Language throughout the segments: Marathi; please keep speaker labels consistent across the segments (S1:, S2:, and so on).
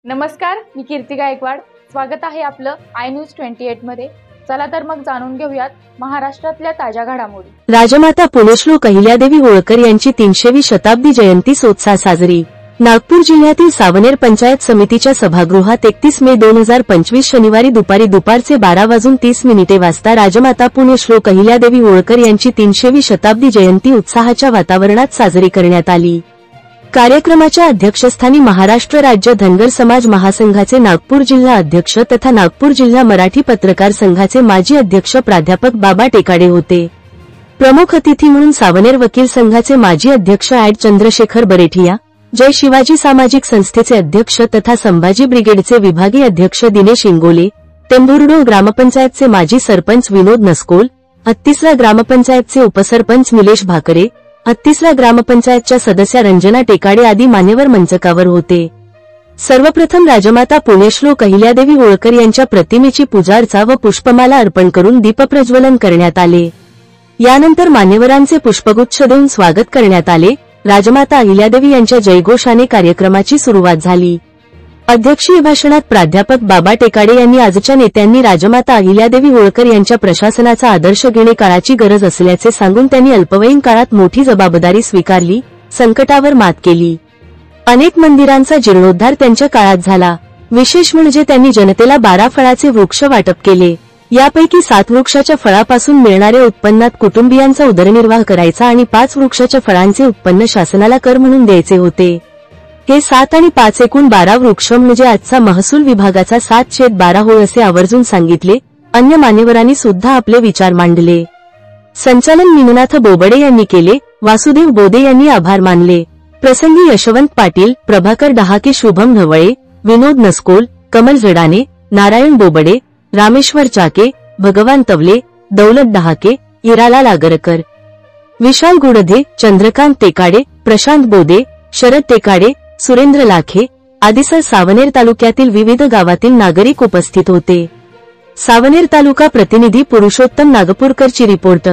S1: नमस्कार, मी कीर्ती गायकवाड। स्वागत आहे आपलं आय न्यूज 28 मध्ये। चला तर मग जाणून घेऊयात महाराष्ट्रातल्या ताज्या घडामोडी।
S2: राजमाता पुण्यश्लोक अहिल्यादेवी होळकर यांची 300वी शताब्दी जयंती सोत्साह साजरी। नागपूर जिल्ह्यातील सावनेर पंचायत समितीच्या सभागृहात 31 मे 2025 शनिवारी दुपारचे 12:30 वाजता राजमाता पुण्यश्लोक अहिल्यादेवी होळकर यांची 300वी शताब्दी जयंती उत्साहाच्या वातावरणात साजरी करण्यात आली। कार्यक्रमाच्या अध्यक्षस्थानी महाराष्ट्र राज्य धनगर समाज महासंघाचे नागपूर जिल्हा अध्यक्ष तथा नागपूर जिल्हा मराठी पत्रकार संघाचे माजी अध्यक्ष प्राध्यापक बाबा टेकाडे होते। प्रमुख अतिथी म्हणून सावनेर वकील संघाचे माजी अध्यक्ष ॲड चंद्रशेखर बरेठिया, जय शिवाजी सामाजिक संस्थेचे अध्यक्ष तथा संभाजी ब्रिगेडचे विभागीय अध्यक्ष दिनेश इंगोले, टेंभुर्डो ग्रामपंचायतचे माजी सरपंच विनोद नस्कोल, 38 ग्रामपंचायतचे उपसरपंच निलेश भाकरे, 38 ग्रामपंचायतच्या सदस्या रंजना टेकाडे आदी मान्यवर मंचकावर होते। सर्वप्रथम राजमाता पुण्यश्लोक अहिल्यादेवी होळकर यांच्या प्रतिमेची पूजार्चा व पुष्पमाला अर्पण करून दीपप्रज्वलन करण्यात आले। यानंतर मान्यवरांचे पुष्पगुच्छ देऊन स्वागत करण्यात आले। राजमाता अहिल्यादेवी यांच्या जयघोषाने कार्यक्रमाची सुरुवात झाली। अध्यक्षीय भाषणात प्राध्यापक बाबा टेकाडे यांनी आजच्या नेत्यांनी राजमाता अहिल्यादेवी होळकर यांच्या प्रशासनाचा आदर्श घेणे काळाची गरज असल्याचे सांगून त्यांनी अल्पवयीन काळात मोठी जबाबदारी स्वीकारली, संकटावर मात केली। अनेक मंदिरांचा जीर्णोद्धार त्यांच्या काळात झाला। विशेष म्हणजे त्यांनी जनतेला 12 फळाचे वृक्ष वाटप केले। यापैकी 7 वृक्षाच्या फळापासून मिळणाऱ्या उत्पन्नात कुटुंबियांचा उदरनिर्वाह करायचा आणि 5 वृक्षाच्या फळांचे उत्पन्न शासनाला कर म्हणून द्यायचे होते। हे 7 आणि 5 एकूण 12 वृक्ष म्हणजे आजचा महसूल विभागाचा 7/12 होय असे आवर्जून सांगितले। अन्य मान्यवरांनी सुद्धा आपले विचार मांडले। संचालन मीननाथ बोबडे यांनी केले। वासुदेव बोदे यांनी आभार मानले। प्रसंगी यशवंत पाटील, प्रभाकर डहाके, शुभम ढवळे, विनोद नस्कोल, कमल जडाने, नारायण बोबडे, रामेश्वर चाके, भगवान तवले, दौलत डहाके, इरालाल आगरकर, विशाल गुडधे, चंद्रकांत टेकाडे, प्रशांत बोदे, शरद टेकाडे, सुरेंद्र लाखे आदीसह सावनेर तालुक्यातील विविध गावातील नागरिक उपस्थित होते। सावनेर तालुका प्रतिनिधी पुरुषोत्तम नागपूरकरची रिपोर्ट।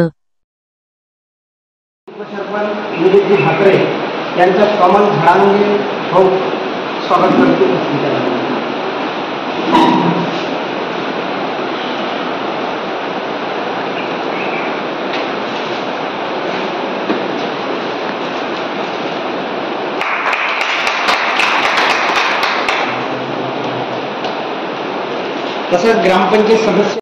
S3: तसंच ग्रामपंचायत सदस्य